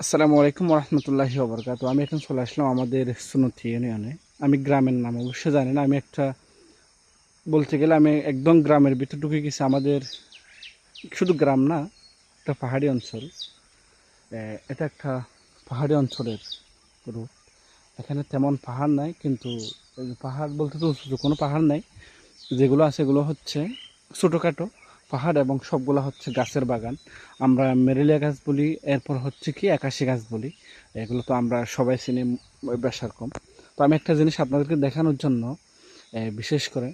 আসসালামু আলাইকুম রহমতুল্লাহি ওবরকাত। আমি এখন চলে আসলাম আমাদের সুনতি ইউনিয়নে। আমি গ্রামের নাম অবশ্যই জানি না। আমি একটা বলতে গেলে আমি একদম গ্রামের ভিতর ঢুকে গেছি। আমাদের শুধু গ্রাম না, একটা পাহাড়ি অঞ্চল। এটা একটা পাহাড়ি অঞ্চলের রূপ। এখানে তেমন পাহাড় নাই, কিন্তু এই যে পাহাড় বলতে তো উঁচু কোনো পাহাড় নাই। যেগুলো আছে এগুলো হচ্ছে ছোটোখাটো পাহাড় এবং সবগুলো হচ্ছে গাছের বাগান। আমরা মেরেলিয়া গাছ বলি, এরপর হচ্ছে কি একাশি গাছ বলি। এগুলো তো আমরা সবাই চিনি বেশ রকম। তো আমি একটা জিনিস আপনাদেরকে দেখানোর জন্য বিশেষ করে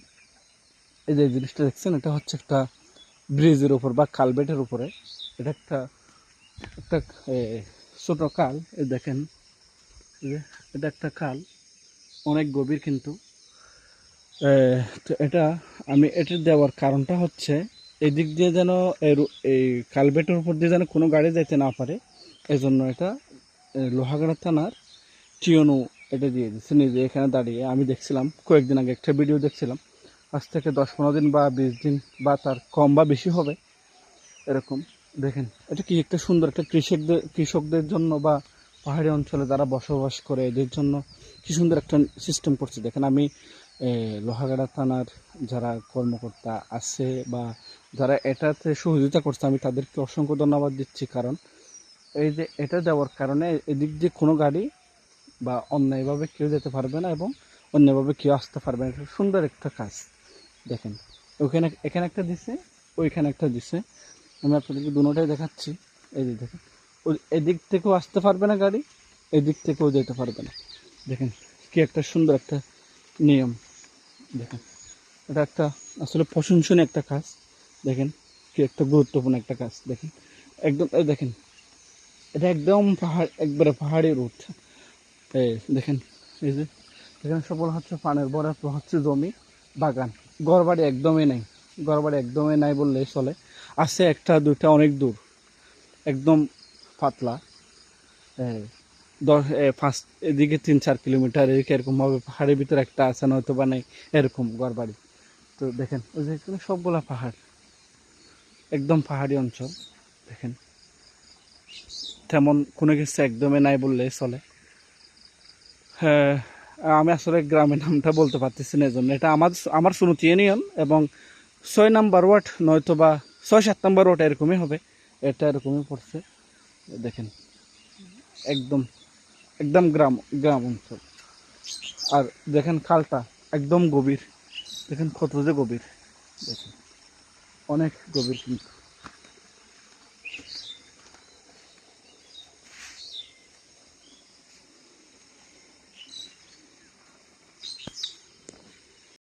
এই যে জিনিসটা দেখছেন, এটা হচ্ছে একটা ব্রিজের উপর বা কালভেটের উপরে। এটা একটা একটা ছোটো খাল। এই দেখেন, এই যে এটা একটা খাল, অনেক গভীর কিন্তু। তো এটা আমি এটা দেওয়ার কারণটা হচ্ছে এদিক দিয়ে যেন এই কালভেটের উপর দিয়ে যেন কোনো গাড়ি যাইতে না পারে, এই জন্য এটা লোহাগাড়া থানার টিওনু এটা দিয়ে দিচ্ছে নিজে এখানে দাঁড়িয়ে। আমি দেখছিলাম কয়েকদিন আগে একটা ভিডিও দেখছিলাম, আজ থেকে 10-15 দিন বা 20 দিন বা তার কম বা বেশি হবে এরকম। দেখেন এটা কি একটা সুন্দর একটা কৃষকদের জন্য বা পাহাড়ি অঞ্চলে যারা বসবাস করে এদের জন্য কি সুন্দর একটা সিস্টেম করছে। দেখেন আমি লোহাগাড়া থানার যারা কর্মকর্তা আছে বা যারা এটাতে সহযোগিতা করছে, আমি তাদেরকে অসংখ্য ধন্যবাদ দিচ্ছি। কারণ এই যে এটা দেওয়ার কারণে এদিক দিয়ে কোনো গাড়ি বা অন্যায়ভাবে কেউ যেতে পারবে না এবং অন্যভাবে কেউ আসতে পারবে না। এটা সুন্দর একটা কাজ। দেখেন ওইখানে এখানে একটা দিছে, ওইখানে একটা দিছে। আমি আপনাদেরকে দুটোটাই দেখাচ্ছি। এই যে দেখেন, ওই এদিক থেকেও আসতে পারবে না গাড়ি, এদিক থেকেও যেতে পারবে না। দেখেন কি একটা সুন্দর একটা নিয়ম। দেখেন এটা একটা আসলে প্রশংসনীয় একটা কাজ। দেখেন কি একটা গুরুত্বপূর্ণ একটা কাজ। দেখেন একদম এই দেখেন, এটা একদম পাহাড়, একবারে পাহাড়ি রুট। এই দেখেন, এই যে এখানে সবল হচ্ছে পানের বড় হচ্ছে জমি, বাগান। ঘরবাড়ি একদমই নাই, ঘরবাড়ি একদমই নাই বললেই চলে। আছে একটা দুইটা অনেক দূর, একদম পাতলা। এই 5 এদিকে 3-4 কিলোমিটার এদিকে এরকমভাবে পাহাড়ের ভিতরে একটা আছে, নয়তো বা নেই এরকম ঘরবাড়ি। তো দেখেন ওই যে এখানে সবগুলা পাহাড়, একদম পাহাড়ি অঞ্চল। দেখেন তেমন কোনো কিছু একদমই নাই বললেই চলে। হ্যাঁ, আমি আসলে গ্রামের নামটা বলতে পারতেছি না, এজন্য এটা আমার আমার সুনতি ইউনিয়ন এবং 6 নম্বর ওয়ার্ড, নয়তো বা 6-7 নম্বর ওয়ার্ড এরকমই হবে। এটা এরকমই পড়ছে। দেখেন একদম একদম গ্রাম গ্রাম অঞ্চল। আর দেখেন খালটা একদম গভীর। দেখেন কত যে গভীর, দেখেন অনেক গভীর কিন্তু।